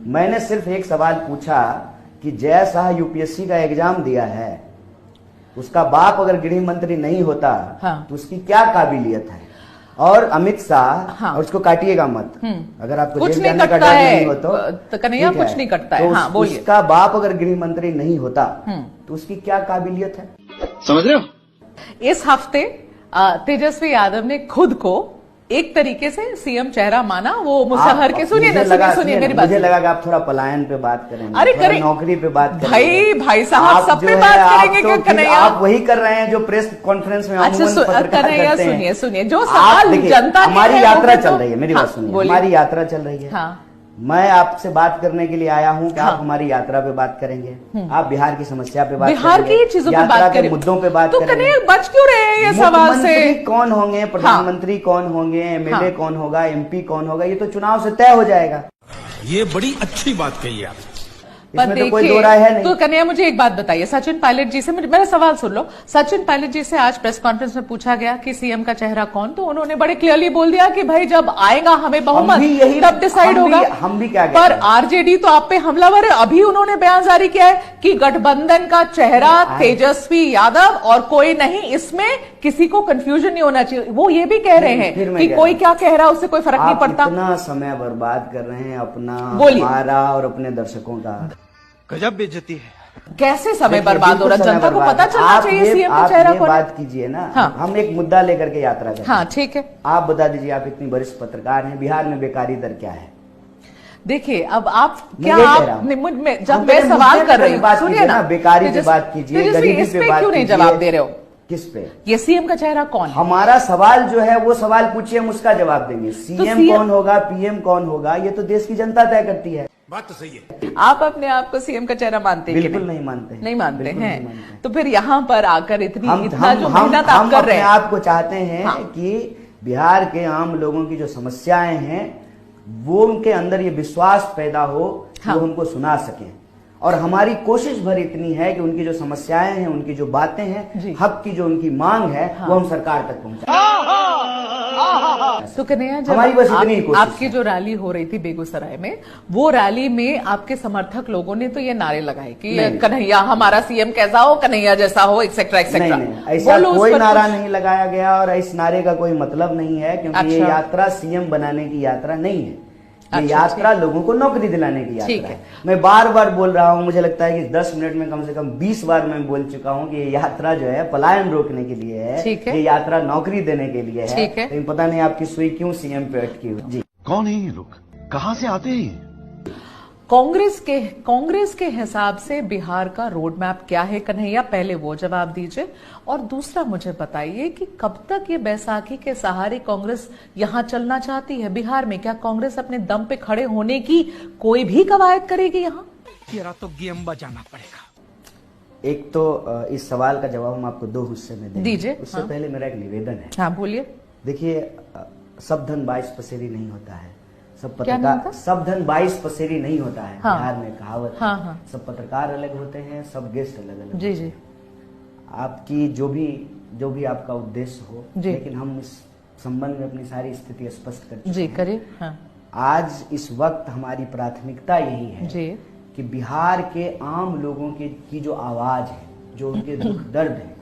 मैंने सिर्फ एक सवाल पूछा कि जय शाह यूपीएससी का एग्जाम दिया है, उसका बाप अगर गृह मंत्री नहीं होता तो उसकी क्या काबिलियत है। और अमित शाह, और उसको काटिएगा मत, अगर आपको जेल जाने का डर नहीं हो तो कन्हैया कुछ नहीं कटता है। हाँ, बोलिए। उसका बाप अगर गृह मंत्री नहीं होता तो उसकी क्या काबिलियत है, समझ रहे हो। इस हफ्ते तेजस्वी यादव ने खुद को एक तरीके से सीएम चेहरा माना। वो मुसहर के सुनिए मेरी बात। मुझे लगा कि आप थोड़ा पलायन पे बात करेंगे, अरे करें, नौकरी पे बात करेंगे। भाई साहब सब पे बात करेंगे कन्हैया। आप वही कर रहे हैं जो प्रेस कॉन्फ्रेंस में कन्हैया सुनिए जो सवाल जनता हमारी यात्रा चल रही है, मेरी बात सुनिए, हमारी यात्रा चल रही है। मैं आपसे बात करने के लिए आया हूं कि आप हमारी यात्रा पे बात करेंगे, आप बिहार की समस्या पे बात करेंगे, बिहार की चीजों पे बात करेंगे, मुद्दों पे बात करेंगे। बच क्यों रहे हैं ये सवाल से? कौन होंगे, प्रधानमंत्री कौन होंगे, एमएलए कौन होगा, एमपी कौन होगा, ये तो चुनाव से तय हो जाएगा। ये बड़ी अच्छी बात कही आप। पर देखिए, कोई दो राय है नहीं। तो कन्हैया मुझे एक बात बताइए, सचिन पायलट जी से मेरा सवाल सुन लो। सचिन पायलट जी से आज प्रेस कॉन्फ्रेंस में पूछा गया कि सीएम का चेहरा कौन, तो उन्होंने बड़े क्लियरली बोल दिया कि भाई जब आएगा हमें बहुमत तब डिसाइड होगा। हम भी क्या पर आरजेडी तो आप पे हमलावर है। अभी उन्होंने बयान जारी किया है कि गठबंधन का चेहरा तेजस्वी यादव और कोई नहीं, इसमें किसी को कंफ्यूजन नहीं होना चाहिए। वो ये भी कह रहे हैं कि कोई क्या कह रहा है उससे कोई फर्क नहीं पड़ता। इतना समय बर्बाद कर रहे हैं अपना, हमारा और अपने दर्शकों का। गजब बेइज्जती है। कैसे समय बर्बाद हो रहा है? जनता को पता चलना चाहिए सीएम का चेहरा कौन है। बात कीजिए ना। हम एक मुद्दा लेकर के यात्रा करें। हाँ ठीक है, आप बता दीजिए, आप इतनी वरिष्ठ पत्रकार हैं, बिहार में बेकारी दर क्या है? देखिए अब आप क्या जब मैं सवाल कर रही हूँ, सुनिए ना, बेकारी पे बात कीजिए, गरीबी पे बात क्यों नहीं जवाब दे रहे हो? किस पे? ये सीएम का चेहरा कौन है? हमारा सवाल जो है वो सवाल पूछिए, हम उसका जवाब देंगे। सीएम कौन होगा, पीएम कौन होगा, ये तो देश की जनता तय करती है। बात तो सही है। आप अपने आप को सीएम का चेहरा मानते हैं? बिल्कुल नहीं मानते। नहीं मानते हैं। तो फिर यहाँ पर आकर इतना जो मेहनत आप कर रहे हैं, आपको चाहते हैं कि बिहार के आम लोगों की जो समस्याएं हैं वो उनके अंदर ये विश्वास पैदा हो कि वो उनको सुना सकें। और हमारी कोशिश भर इतनी है कि उनकी जो समस्याएं हैं, उनकी जो बातें हैं, हक की जो उनकी मांग है, वो हम सरकार तक पहुंचाएं। तो कन्हैया, जब आपकी जो रैली हो रही थी बेगूसराय में, वो रैली में आपके समर्थक लोगों ने तो ये नारे लगाए कि कन्हैया हमारा सीएम कैसा हो, कन्हैया जैसा हो, एक्सेट्रा एक्सेट्रा। ऐसा कोई नारा नहीं लगाया गया और इस नारे का कोई मतलब नहीं है, क्योंकि ये यात्रा सीएम बनाने की यात्रा नहीं है। ये यात्रा लोगों को नौकरी दिलाने की यात्रा है। मैं बार बार बोल रहा हूं, मुझे लगता है कि 10 मिनट में कम से कम 20 बार मैं बोल चुका हूं कि ये यात्रा जो है पलायन रोकने के लिए है, ये यात्रा नौकरी देने के लिए है। लेकिन पता नहीं आपकी सुई क्यों सीएम पे अटकी हुई। जी, कौन है ये लोग, कहां से आते हैं? कांग्रेस के हिसाब से बिहार का रोड मैप क्या है कन्हैया, पहले वो जवाब दीजिए। और दूसरा मुझे बताइए कि कब तक ये बैसाखी के सहारे कांग्रेस यहां चलना चाहती है बिहार में? क्या कांग्रेस अपने दम पे खड़े होने की कोई भी कवायद करेगी यहाँ? तेरा तो गेम बजाना पड़ेगा। एक तो इस सवाल का जवाब हम आपको 2 हिस्से में दीजिए। उससे पहले मेरा एक निवेदन है। हाँ बोलिए। देखिए, सब धन 22 पसेरी नहीं होता है। सब पत्रकार, सब धन 22 पसेरी नहीं होता है। बिहार में कहावत है। सब पत्रकार अलग होते हैं, सब गेस्ट अलग अलग। जी जी। आपकी जो भी आपका उद्देश्य हो, लेकिन हम इस संबंध में अपनी सारी स्थिति स्पष्ट कर चुके हैं। जी करिए। हाँ। आज इस वक्त हमारी प्राथमिकता यही है कि बिहार के आम लोगों की जो आवाज है, जो उनके दुख दर्द है,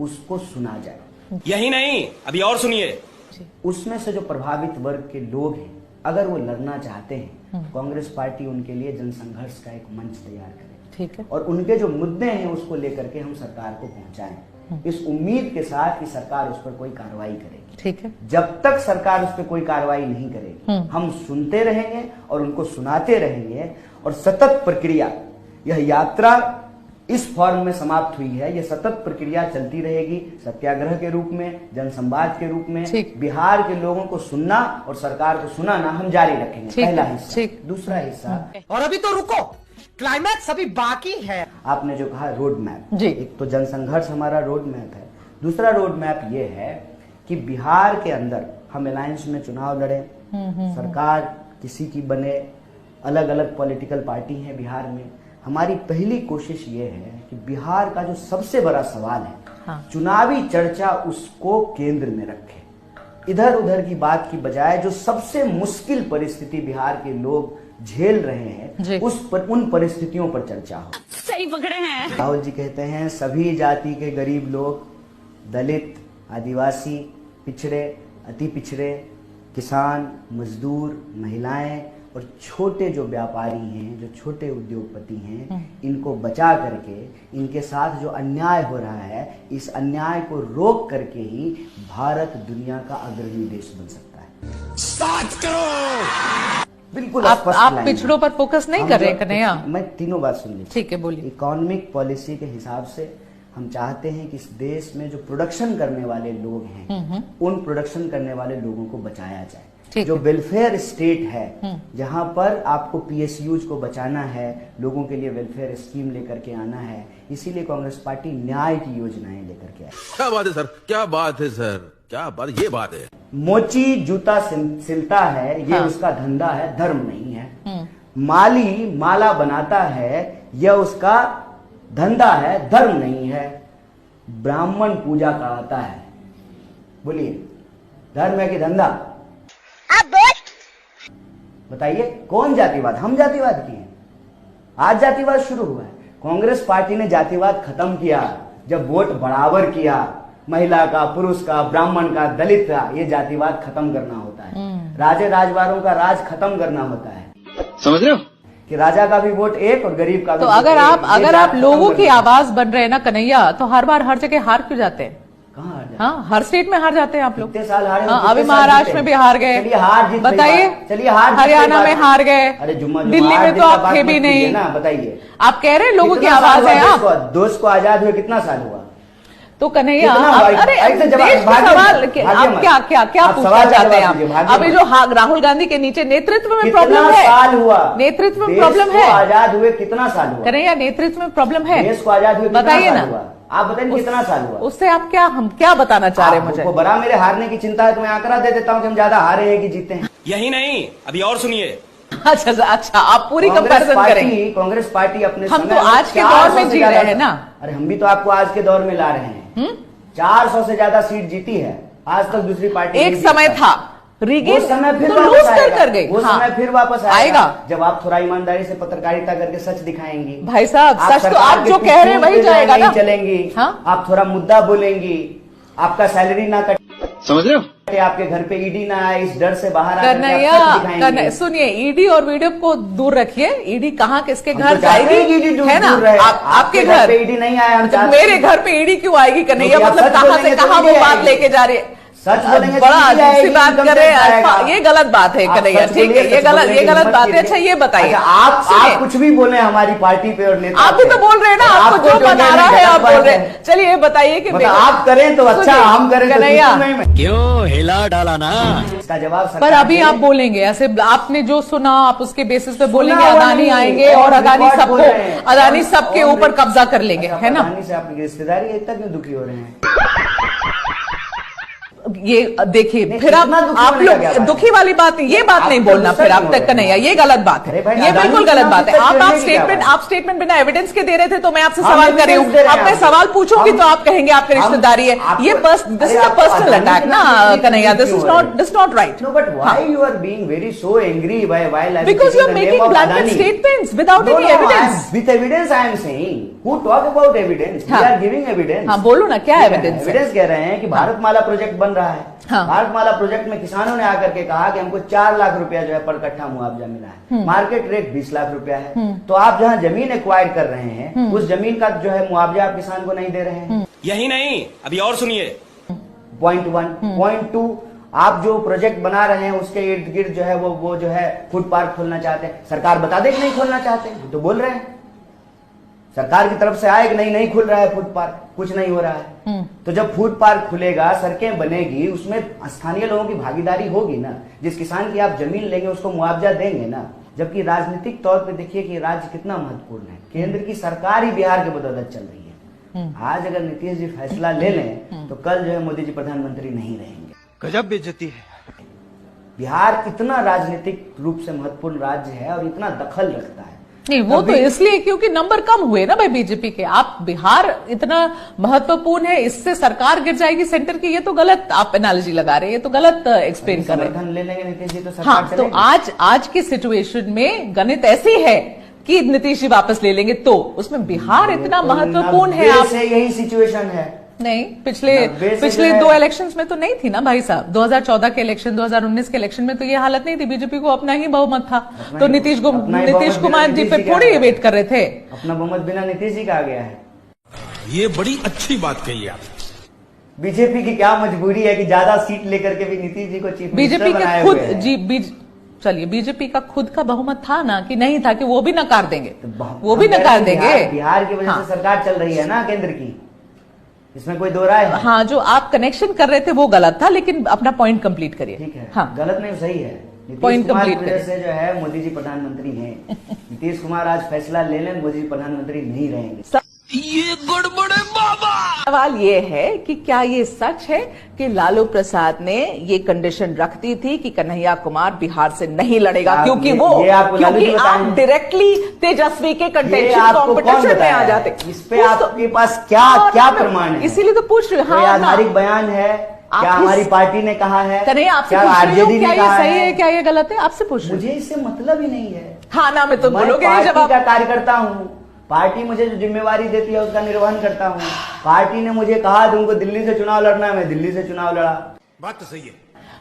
उसको सुना जाए। यही नहीं, अभी और सुनिए। उसमें से जो प्रभावित वर्ग के लोग हैं, अगर वो लड़ना चाहते हैं, कांग्रेस पार्टी उनके लिए जनसंघर्ष का एक मंच तैयार करे। ठीक है। और उनके जो मुद्दे हैं उसको लेकर के हम सरकार को पहुंचाएं, इस उम्मीद के साथ कि सरकार उस पर कोई कार्रवाई करेगी। ठीक है। जब तक सरकार उस पर कोई कार्रवाई नहीं करेगी, हम सुनते रहेंगे और उनको सुनाते रहेंगे। और सतत प्रक्रिया, यह यात्रा इस फॉर्म में समाप्त हुई है, यह सतत प्रक्रिया चलती रहेगी, सत्याग्रह के रूप में, जनसंवाद के रूप में। बिहार के लोगों को सुनना और सरकार को सुनाना हम जारी रखेंगे। पहला हिस्सा। दूसरा हिस्सा, और अभी तो रुको, क्लाइमैक्स अभी बाकी है। आपने जो कहा रोड मैप, एक तो जनसंघर्ष हमारा रोड मैप है। दूसरा रोड मैप ये है कि बिहार के अंदर हम अलायंस में चुनाव लड़े, सरकार किसी की बने, अलग अलग पॉलिटिकल पार्टी है बिहार में। हमारी पहली कोशिश ये है कि बिहार का जो सबसे बड़ा सवाल है, चुनावी चर्चा उसको केंद्र में रखे। इधर उधर की बात की बजाय जो सबसे मुश्किल परिस्थिति बिहार के लोग झेल रहे जी। हैं उन परिस्थितियों पर चर्चा हो। सही पकड़े हैं। राहुल जी कहते हैं सभी जाति के गरीब लोग, दलित, आदिवासी, पिछड़े, अति पिछड़े, किसान, मजदूर, महिलाएं और छोटे जो व्यापारी हैं, जो छोटे उद्योगपति हैं, इनको बचा करके इनके साथ जो अन्याय हो रहा है, इस अन्याय को रोक करके ही भारत दुनिया का अग्रणी देश बन सकता है। 7 करोड़। बिल्कुल आप स्पष्ट लाइन है। पिछड़ों पर फोकस नहीं कर रहे कन्हैया? मैं तीनों बात सुन लीजिए। ठीक है, बोलिए। इकोनॉमिक पॉलिसी के हिसाब से हम चाहते हैं कि इस देश में जो प्रोडक्शन करने वाले लोग हैं, उन प्रोडक्शन करने वाले लोगों को बचाया जाए। ठीक जो है। वेलफेयर स्टेट है, जहां पर आपको पीएसयूज को बचाना है, लोगों के लिए वेलफेयर स्कीम लेकर के आना है, इसीलिए कांग्रेस पार्टी न्याय की योजनाएं लेकर के आई। क्या बात है सर, क्या बात है सर, क्या बात, ये बात है। मोची जूता सिलता है, ये हाँ। उसका धंधा है, धर्म नहीं है। माली माला बनाता है, यह उसका धंधा है, धर्म नहीं है। ब्राह्मण पूजा कराता है, बोलिए धर्म है कि धंधा? बताइए कौन जातिवाद? हम जातिवाद किए? आज जातिवाद शुरू हुआ है। कांग्रेस पार्टी ने जातिवाद खत्म किया जब वोट बराबर किया, महिला का, पुरुष का, ब्राह्मण का, दलित का। ये जातिवाद खत्म करना होता है। राजे राजवारों का राज खत्म करना होता है, समझ रहे हो? कि राजा का भी वोट एक और गरीब का भी तो वोट अगर एक। आप ये अगर जात आप खत्म लोगों की करना। आवाज बन रहे हैं ना कन्हैया, तो हर बार हर जगह हार क्यों जाते हैं? कहाँ हार जाते? हाँ, हर स्टेट में हार जाते हैं आप लोग। कितने साल हारे? हाँ, कितने अभी साल महाराष्ट्र जीते? में भी हार गए। चलिए हार जीत बताइए। चलिए हार जीत हरियाणा की में बात- हार गए। अरे जुम्मा दिल्ली में तो आप थे भी नहीं ना, बताइए। आप कह रहे हैं लोगों की कितना साल आवाज हुआ है देश आप। को? देश को आजाद हुए कितना साल हुआ? तो कन्हैया कितना आप- भाई- अरे ऐसे जवाब- देश का भाग्य सवाल मत, आप भाग्य मत। क्या क्या क्या आप पूछना सवाल का चाहते हैं जवाब आप? दीजिए, भाग्य अभी मत। जो राहुल गांधी के नीचे नेतृत्व में कितना प्रॉब्लम है। साल हुआ? नेतृत्व में देश प्रॉब्लम को है। आजाद हुए कितना साल हुआ? कन्हैया नेतृत्व में प्रॉब्लम है। देश को आजाद हुए कितना बताइए साल ना। हुआ? आप बताइए कितना साल हुआ? उससे आप हम क्या बताना चाह रहे हैं मुझे? आपको बड़ा मेरे हारने की चिंता है तो मैं आंकड़ा दे देता हूँ कि हम ज्यादा हारे हैं कि जीते हैं। यही नहीं, अभी और सुनिए। अच्छा, आप पूरी कंपैरिजन करेंगे। कांग्रेस पार्टी अपने हम समय तो आज के 400 दौर में से जी ज्यादा- रहे हैं ना। अरे हम भी तो आपको आज के दौर में ला रहे हैं। 400 से ज्यादा सीट जीती है आज तक दूसरी पार्टी एक नहीं समय जीत था पाई। रीगेन, वो समय फिर तो वापस लूज आएगा। कर गई। वो हाँ, समय फिर वापस आएगा। जब आप थोड़ा ईमानदारी से पत्रकारिता करके सच दिखाएंगी। भाई साहब, आप सच तो सरकार आप के जो कह रहे हैं वही पीछे जाएगा नहीं ना। चलेंगी। हाँ? आप थोड़ा मुद्दा बोलेंगी, आपका सैलरी ना कटे, समझ रहे हो? आपके घर पे ईडी ना आए, इस डर से बाहर आकर के आप सच दिखाएंगी। सुनिए, ईडी और वीडियो को दूर रखिए। ईडी कहाँ किसके हम घर तो चाहते हैं कि जाएगी, ईडी दूर है ना? दूर रहे। आपके घर पे ईडी नहीं आया, हम तो चाहते मेरे हैं। घर पे ईडी क्यों आएगी कन्हैया? क्योंकि आप मतलब सच कहाँ से बोलेंगे तो कहाँ वो ईडी बात आएगी। लेके जा रही है? सच बोलेंगे तो बड़ा ईडी अजीब सी आएगी, बात इनकम कर रहे टैक्स हैं। आएगा। ये गलत बात है आप कन्हैया। सच ठीक बोलिए, है, ये सच गलत बोलने की हिम्मत बात है। कीजिए। अच्छा, ये बताइए। अच्छा, आप सुनिए। कुछ भी बोले हमारी पार्टी पे और नेता आप भी पे। तो बोल रहे हैं ना, आपको जो जो बता रहा कहना है गलत आप बोल बात रहे है। हैं। चलिए ये बताइए कि मतलब आप करें तो अच्छा, सुनिए, हम करें तो कन्हैया, दूसरों में मैं- क्यों हिला डाला ना। इसका जवाब पर सरकार अभी दे। आप बोलेंगे ऐसे, आपने जो सुना आप उसके बेसिस पे बोलेंगे हुआ अदानी नहीं, आएंगे और और अदानी रिकॉर्ड बोल रहे हैं। अदानी सबके और- ऊपर कब्जा कर लेंगे, अच्छा, है ना? अदानी से आपकी रिश्तेदारी है, इतना क्यों दुखी हो रहे हैं? ये देखिए, नहीं, फिर इतना दुखी आप होने का क्या लोग बात दुखी है? वाली बात, ये बात आप नहीं तो बोलना गुस्सा फिर क्यों आप हो तक रहे कन्हैया, ये गलत बात है। अरे भाई, ये अदानी बिल्कुल के गलत नाम बात पे है। चर्चा आप की क्या बात है? आप स्टेटमेंट बिना एविडेंस के दे रहे थे तो मैं आपसे हम सवाल कर रही evidence दे हूँ। रहे हैं अब मैं आपको। सवाल पूछूंगी हम- तो आप कहेंगे आपकी हम- रिश्तेदारी है। आपको- ये दिस अरे इज अ आपको पर्सनल अदानी अटैक के ना नाम पे कन्हैया, क्यों दिस इज हो रहे not right. No, but why you are being very so angry? Why Because you are making blanket statements without any evidence. With evidence, I am saying. Who talk about evidence? We हाँ। are giving evidence. हाँ, बोलो ना, क्या evidence है? Evidence कह रहे हैं कि भारतमाला प्रोजेक्ट बन रहा है। हाँ। भारतमाला प्रोजेक्ट में किसानों ने आकर के कहा कि हमको 4 लाख रुपया जो है पर कट्ठा मुआवजा मिला है। मार्केट रेट 20 लाख रुपया है। तो आप जहाँ जमीन एक्वायर कर रहे हैं, उस जमीन का जो है मुआवजा आप किसान को नहीं दे रहे हैं। यही नहीं, अभी और सुनिए। पॉइंट 1, पॉइंट 2, आप जो प्रोजेक्ट बना रहे हैं उसके इर्द गिर्द जो है वो जो है फूड पार्क खोलना चाहते हैं। सरकार बता दे कि नहीं खोलना चाहते, तो बोल रहे हैं सरकार की तरफ से आए कि नहीं खुल रहा है फूड पार्क, कुछ नहीं हो रहा है। तो जब फूड पार्क खुलेगा, सड़कें बनेगी, उसमें स्थानीय लोगों की भागीदारी होगी ना। जिस किसान की आप जमीन लेंगे उसको मुआवजा देंगे ना। जबकि राजनीतिक तौर पे देखिए कि राज्य कितना महत्वपूर्ण है। केंद्र की सरकार ही बिहार के बदौलत चल रही है। आज अगर नीतीश जी फैसला ले लें तो कल जो है मोदी जी प्रधानमंत्री नहीं रहेंगे। गजब बेइज्जती है। बिहार इतना राजनीतिक रूप से महत्वपूर्ण राज्य है और इतना दखल रखता है। नहीं, वो तो इसलिए क्योंकि नंबर कम हुए ना भाई बीजेपी के। आप बिहार इतना महत्वपूर्ण है, इससे सरकार गिर जाएगी सेंटर की, ये तो गलत आप एनालॉजी लगा रहे हैं, ये तो गलत एक्सप्लेन कर रहे हैं। ले लेंगे नीतीश जी तो सरकार हाँ, तो आज की सिचुएशन में गणित ऐसी है कि नीतीश जी वापस ले लेंगे, तो उसमें बिहार इतना महत्वपूर्ण है। आप यही सिचुएशन है। नहीं, पिछले 2 इलेक्शंस में तो नहीं थी ना भाई साहब। 2014 के इलेक्शन, 2019 के इलेक्शन में तो ये हालत नहीं थी। बीजेपी को अपना ही बहुमत था, तो नीतीश कुमार जी पे थोड़ी वेट कर रहे थे। अपना बहुमत बिना नीतीश जी का आ गया है। ये बड़ी अच्छी बात कही आप। बीजेपी की क्या मजबूरी है कि ज्यादा सीट लेकर के भी नीतीश जी को चीफ बीजेपी के खुद चलिए, बीजेपी का खुद का बहुमत था ना कि नहीं था कि वो भी नकार देंगे, वो भी नकार देंगे। बिहार की वजह से सरकार चल रही है ना केंद्र की, इसमें कोई दो राय है? हाँ, जो आप कनेक्शन कर रहे थे वो गलत था, लेकिन अपना पॉइंट कंप्लीट करिए। ठीक है, हाँ, गलत नहीं, सही है। पॉइंट कंप्लीट करिए। से जो है मोदी जी प्रधानमंत्री हैं। नीतीश कुमार आज फैसला ले लें, मोदी जी प्रधानमंत्री नहीं रहेंगे। ये गड़बड़ है बाबा। सवाल ये है कि क्या ये सच है कि लालू प्रसाद ने ये कंडीशन रख दी थी कि कन्हैया कुमार बिहार से नहीं लड़ेगा, क्योंकि आप डायरेक्टली तेजस्वी के कंटेंशन कॉम्पिटिशन में आ जाते। इस पे आपके पास क्या प्रमाण है? इसीलिए तो पूछ रही हूँ। हाँ, आधारिक बयान है क्या? हमारी पार्टी ने कहा है? नहीं, आपसे पूछ रही हूँ, क्या ये सही है, क्या ये गलत है? आपसे पूछ रही हूँ। मुझे इससे मतलब ही नहीं है। हाँ ना, मैं तो बोलोगे जब आप कार्यकर्ता हूँ, पार्टी मुझे जो जिम्मेवारी देती है उसका निर्वहन करता हूँ। पार्टी ने मुझे कहा तुमको दिल्ली से चुनाव लड़ना है, मैं दिल्ली से चुनाव लड़ा। बात तो सही है।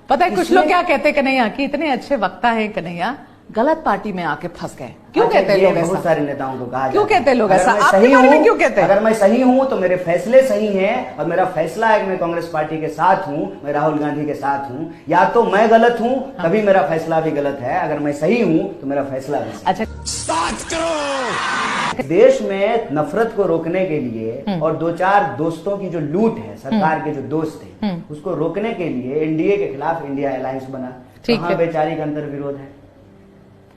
पता है कुछ लोग क्या कहते हैं कन्हैया कि इतने अच्छे वक्ता है कन्हैया, गलत पार्टी में आके फंस गए। क्यों कहते हैं लोग ऐसा? बहुत सारे नेताओं को कहा। क्यों कहते हैं लोग ऐसा? आपके बारे में क्यों कहते हैं? अगर मैं सही हूं तो मेरे फैसले सही हैं, और मेरा फैसला है कि मैं कांग्रेस पार्टी के साथ हूं, मैं राहुल गांधी के साथ हूं। या तो मैं गलत हूं तभी मेरा फैसला भी गलत है, अगर मैं सही हूं तो मेरा फैसला भी सही। अच्छा, स्टार्ट करो। देश में नफरत को रोकने के लिए और 2-4 दोस्तों की जो लूट है, सरकार के जो दोस्त हैं, उसको रोकने के लिए एनडीए के खिलाफ इंडिया अलायंस बना। कहां वैचारिक अंतर विरोध है?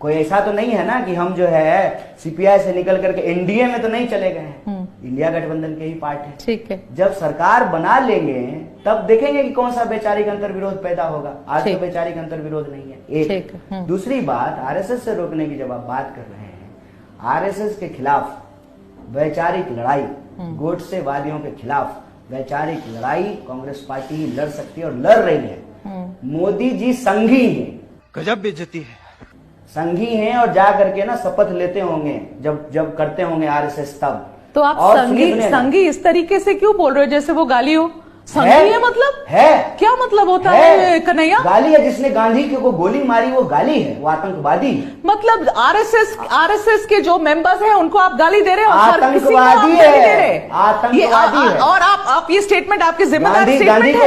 कोई ऐसा तो नहीं है ना कि हम जो है सीपीआई से निकल करके एनडीए में तो नहीं चले गए हैं। इंडिया गठबंधन के ही पार्ट है। ठीक है, जब सरकार बना लेंगे तब देखेंगे कि कौन सा वैचारिक अंतर विरोध पैदा होगा। आज तो वैचारिक अंतर विरोध नहीं है। एक दूसरी बात, आरएसएस से रोकने की जब आप बात कर रहे हैं, आरएसएस के खिलाफ वैचारिक लड़ाई, गोडसेवादियों के खिलाफ वैचारिक लड़ाई कांग्रेस पार्टी ही लड़ सकती है और लड़ रही है। मोदी जी संघी है, गजब बेइज्जती है, संघी हैं, और जा करके ना शपथ लेते होंगे जब करते होंगे आरएसएस तब। तो आप संघी इस तरीके से क्यों बोल रहे हो जैसे वो गाली हो? संघी है मतलब है, क्या मतलब होता है कन्हैया? गाली है। जिसने गांधी को गोली मारी वो गाली है, वो आतंकवादी। मतलब आरएसएस के जो मेंबर्स हैं उनको आप गाली दे रहे हो? आतंकवादी है, आतंकवादी है। और आप ये स्टेटमेंट आपकी जिम्मेदारी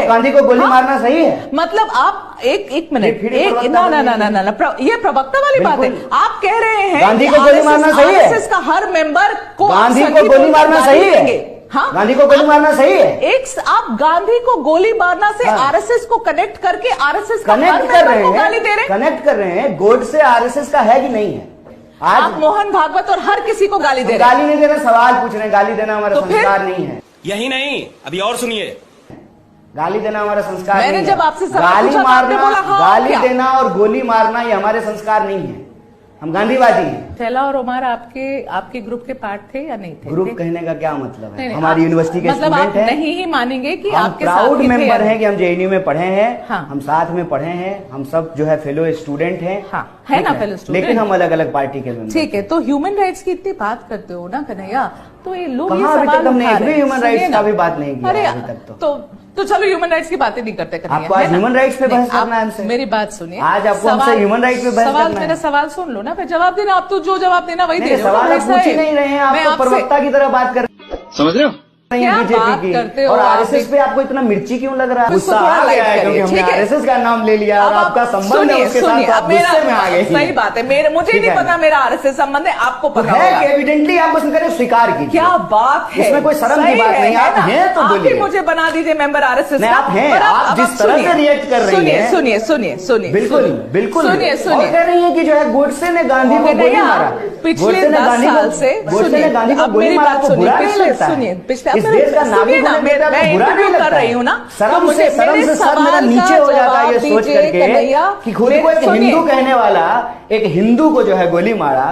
गांधी को गोली मारना सही है? मतलब आप एक मिनट, ना, ये प्रवक्ता वाली बात है। आप कह रहे हैं गांधी को गोली मारना सही है? आरएसएस का हर मेंबर को गांधी को गोली मारना सही है? हाँ, गांधी को गोली मारना सही है? आप गांधी को गोली मारना से आरएसएस को कनेक्ट करके आरएसएस का कनेक्ट कर रहे हैं। गोडसे आरएसएस का है कि नहीं है? आज आप मोहन भागवत और हर किसी को गाली दे रहे हैं। गाली नहीं देना, सवाल पूछ रहे हैं। गाली देना हमारा संस्कार नहीं है। यही नहीं, अभी और सुनिए। गाली देना हमारा संस्कार मैंने नहीं जब है। आपसे गाली मारना, गाली क्या? देना और गोली मारना ये हमारे संस्कार नहीं है। हम गांधीवादी हैं। थैला और उमर आपके ग्रुप के पार्ट थे या नहीं थे? ग्रुप कहने का क्या मतलब है? हमारी यूनिवर्सिटी के मतलब स्टूडेंट हैं। नहीं ही मानेंगे कि हम आपके प्राउड मेंबर हैं कि हम जेएनयू में पढ़े हैं। हाँ। हम साथ में पढ़े हैं, हम सब जो है फेलो स्टूडेंट हैं। हाँ, है ना फेलो स्टूडेंट, लेकिन हम अलग अलग पार्टी के मेंबर। ठीक है, तो ह्यूमन राइट्स की इतनी बात करते हो ना कन्हैया, तो ये लोग कहाँ अभी तक हमने एक भी ह्यूमन राइट्स का भी बात नहीं किया अभी तक। तो चलो ह्यूमन राइट्स की बातें नहीं करते कन्हैया। आपको आज ह्यूमन राइट्स पे बहस करना है हमसे? मेरी बात सुनिए, आज आपको हमसे ह्यूमन राइट्स पे बहस करना है? मेरा सवाल सुन लो ना, फिर जवाब देना। आप तो जो जवाब देना वही दे रहे हो। सवाल आप पूछ ही नहीं रहे हैं, आप तो प्रवक्ता की तरह बात कर रहे हैं। समझ रहे हो? बीजेपी की और आरएसएस पे आपको इतना मिर्ची क्यों लग रहा है? गुस्सा आ गया है क्योंकि हमने आरएसएस का नाम ले लिया और आपका संबंध है उसके साथ, तो आप गुस्से में आ गए। सही बात है, मुझे नहीं पता मेरा आरएसएस संबंध है, आपको पता है। एविडेंटली आप बस करें, स्वीकार कीजिए। क्या बात है, इसमें कोई शर्म की बात नहीं। आप हैं तो बोलिए। मुझे बना दीजिए मेंबर आरएसएस। आप हैं, आप जिस तरह से रिएक्ट कर रही हैं। सुनिए बिल्कुल बिल्कुल सुनिए। कह रही है कि जो है गोडसे ने गांधी को गोली मारा। पिछले 10 साल से गोडसे ने गांधी को गोली मारा को बुरा नहीं लगता है? इस देश का नागरिक मैं इंटरव्यू कर रही हूँ ना, शर्म से सर मेरा नीचे हो जाता है ये सोच करके कि खुद को एक हिंदू कहने वाला एक हिंदू को जो है गोली मारा।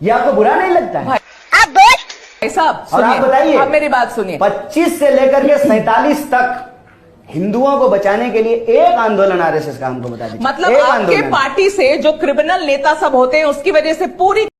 ये आपको बुरा नहीं लगता है? भाई साहब और आप सुनिए, बताइए, आप मेरी बात सुनिए। 25 से लेकर के 47 तक हिंदुओं को बचाने के लिए एक आंदोलन आरएसएस का हमको बता दीजिए। मतलब एक आपके आंदोलन। पार्टी से जो क्रिमिनल नेता सब होते हैं उसकी वजह से पूरी